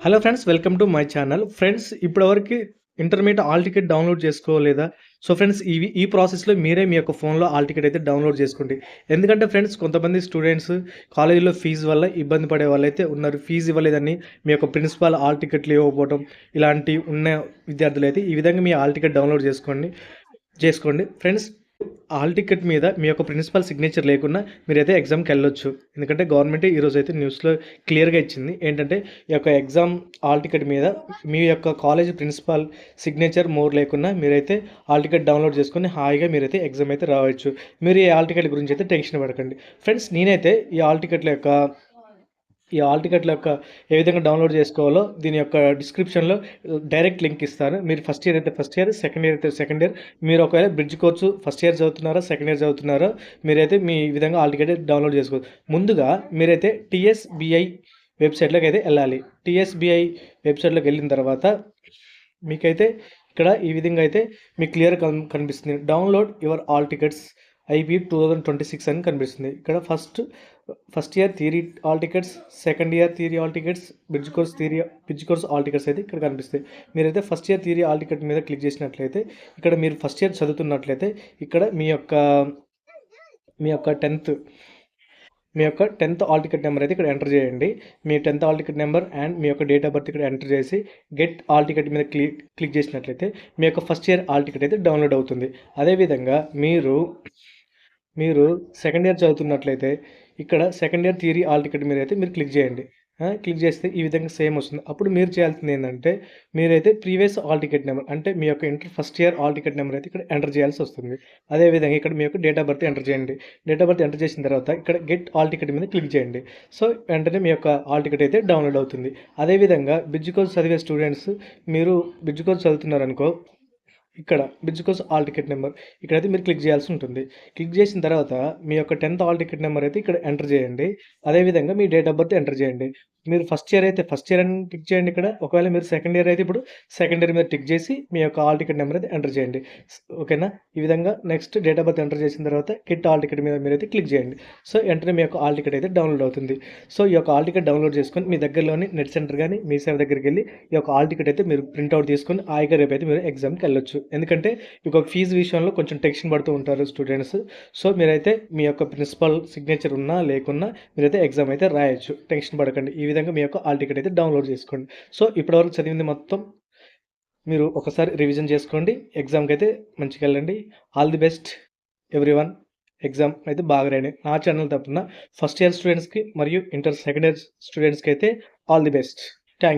Hello friends, welcome to my channel. Friends, ఇప్పటివరకు intermediate hall ticket download చేసుకోలేదా? So friends, ఈ ప్రాసెస్లో మీరే మీ యొక్క ఫోన్లో హాల్ టికెట్ అయితే డౌన్లోడ్ చేసుకోండి. ఎందుకంటే ఫ్రెండ్స్, కొంతమంది స్టూడెంట్స్ కాలేజీలో ఫీజు వల్ల ఇబ్బంది పడే వాళ్ళైతే ఉన్నారు. ఫీజు ఇవ్వలేదని మీ యొక్క ప్రిన్సిపాల్ హాల్ టికెట్లు ఇవ్వకపోవడం, ఇలాంటి ఉన్న విద్యార్థులు అయితే ఈ విధంగా మీ హాల్ టికెట్ డౌన్లోడ్ చేసుకోండి ఫ్రెండ్స్. హాల్ టికెట్ మీద మీ యొక్క ప్రిన్సిపల్ సిగ్నేచర్ లేకుండా మీరైతే ఎగ్జామ్కి వెళ్ళొచ్చు. ఎందుకంటే గవర్నమెంట్ ఈరోజు అయితే న్యూస్లో క్లియర్గా ఇచ్చింది. ఏంటంటే ఈ యొక్క ఎగ్జామ్ హాల్ టికెట్ మీద మీ యొక్క కాలేజ్ ప్రిన్సిపాల్ సిగ్నేచర్ లేకుండా మీరైతే హాల్ టికెట్ డౌన్లోడ్ చేసుకొని హాయిగా మీరైతే ఎగ్జామ్ అయితే రావచ్చు. మీరు ఈ హాల్ టికెట్ గురించి అయితే టెన్షన్ పడకండి ఫ్రెండ్స్. నేనైతే ఈ హాల్ టికెట్ల యొక్క ఏ విధంగా డౌన్లోడ్ చేసుకోవాలో దీని యొక్క డిస్క్రిప్షన్లో డైరెక్ట్ లింక్ ఇస్తాను. మీరు ఫస్ట్ ఇయర్ అయితే ఫస్ట్ ఇయర్, సెకండ్ ఇయర్ అయితే సెకండ్ ఇయర్, మీరు ఒకవేళ బ్రిడ్జ్ కోర్స్ ఫస్ట్ ఇయర్ చదువుతున్నారో సెకండ్ ఇయర్ చదువుతున్నారో మీరైతే మీ విధంగా హాల్ టికెట్ డౌన్లోడ్ చేసుకోవచ్చు. ముందుగా మీరైతే టీఎస్బిఐ వెబ్సైట్లోకి అయితే వెళ్ళాలి. టీఎస్బిఐ వెబ్సైట్లోకి వెళ్ళిన తర్వాత మీకైతే ఇక్కడ ఈ విధంగా అయితే మీకు క్లియర్ కనిపిస్తుంది. Download your hall tickets IB 2026 అని కనిపిస్తుంది. ఇక్కడ first year theory hall tickets, second year theory hall tickets, bridge course hall tickets అయితే ఇక్కడ కనిపిస్తాయి. మీరైతే first year theory hall ticket మీద క్లిక్ చేసినట్లయితే ఇక్కడ మీరు ఫస్ట్ ఇయర్ చదువుతున్నట్లయితే ఇక్కడ మీ యొక్క 10th హాల్ టికెట్ నెంబర్ అయితే ఇక్కడ ఎంటర్ చేయండి. మీ 10th hall ticket number and మీ యొక్క డేట్ ఆఫ్ బర్త్ ఇక్కడ ఎంటర్ చేసి గెట్ హాల్ టికెట్ మీద క్లిక్ చేసినట్లయితే మీ యొక్క ఫస్ట్ ఇయర్ హాల్ టికెట్ అయితే డౌన్లోడ్ అవుతుంది. అదేవిధంగా మీరు సెకండ్ ఇయర్ చదువుతున్నట్లయితే ఇక్కడ second year theory hall ticket మీద అయితే మీరు క్లిక్ చేయండి. క్లిక్ చేస్తే ఈ విధంగా సేమ్ వస్తుంది. అప్పుడు మీరు చేయాల్సింది ఏంటంటే మీరైతే ప్రీవియస్ హాల్ టికెట్ నెంబర్ అంటే మీ యొక్క first year hall ticket number అయితే ఇక్కడ ఎంటర్ చేయాల్సి వస్తుంది. అదేవిధంగా ఇక్కడ మీ యొక్క డేట్ ఆఫ్ బర్త్ ఎంటర్ చేయండి. డేట్ ఆఫ్ బర్త్ ఎంటర్ చేసిన తర్వాత ఇక్కడ గెట్ హాల్ టికెట్ మీద క్లిక్ చేయండి. సో వెంటనే మీ యొక్క హాల్ టికెట్ అయితే డౌన్లోడ్ అవుతుంది. అదేవిధంగా బ్రిడ్జ్ కోర్స్ చదివే స్టూడెంట్స్, మీరు బ్రిడ్జ్ కోర్స్ చదువుతున్నారనుకో, ఇక్కడ bridge course hall ticket number ఇక్కడైతే మీరు క్లిక్ చేయాల్సి ఉంటుంది. క్లిక్ చేసిన తర్వాత మీ యొక్క 10th హాల్ టికెట్ నెంబర్ అయితే ఇక్కడ ఎంటర్ చేయండి. అదేవిధంగా మీ డేట్ ఆఫ్ బర్త్ ఎంటర్ చేయండి. మీరు ఫస్ట్ ఇయర్ అయితే ఫస్ట్ ఇయర్ అని టిక్ చేయండి. ఇక్కడ ఒకవేళ మీరు సెకండ్ ఇయర్ అయితే ఇప్పుడు సెకండ్ ఇయర్ మీద టిక్ చేసి మీ యొక్క హాల్ టికెట్ నెంబర్ అయితే ఎంటర్ చేయండి. ఓకేనా? ఈ విధంగా next date of birth enter చేసిన తర్వాత కిట్ హాల్ టికెట్ మీద మీరైతే క్లిక్ చేయండి. సో వెంటనే మీ యొక్క హాల్ టికెట్ అయితే డౌన్లోడ్ అవుతుంది. సో ఈ యొక్క హాల్ టికెట్ డౌన్లోడ్ చేసుకొని మీ దగ్గరలోని నెట్ సెంటర్ కానీ మీ సేవ దగ్గరికి వెళ్ళి ఈ యొక్క హాల్ టికెట్ అయితే మీరు ప్రింట్అవుట్ తీసుకొని హాయిగా రేపు అయితే మీరు ఎగ్జామ్కి వెళ్ళొచ్చు. ఎందుకంటే ఒక ఫీజు విషయంలో కొంచెం టెన్షన్ పడుతూ ఉంటారు స్టూడెంట్స్. సో మీరైతే మీ యొక్క ప్రిన్సిపల్ సిగ్నేచర్ ఉన్నా లేకున్నా మీరైతే ఎగ్జామ్ అయితే రాయొచ్చు. టెన్షన్ పడకండి. ఈ విధంగా మీ యొక్క హాల్ టికెట్ అయితే డౌన్లోడ్ చేసుకోండి. సో ఇప్పటివరకు చదివింది మొత్తం మీరు ఒకసారి రివిజన్ చేసుకోండి. ఎగ్జామ్కి అయితే మంచిగా వెళ్ళండి. All the best everyone. Exam అయితే బాగా రాయండి. నా ఛానల్ తప్పున ఫస్ట్ ఇయర్ స్టూడెంట్స్కి మరియు ఇంటర్ సెకండ్ ఇయర్ స్టూడెంట్స్కి అయితే all the best. Thank you.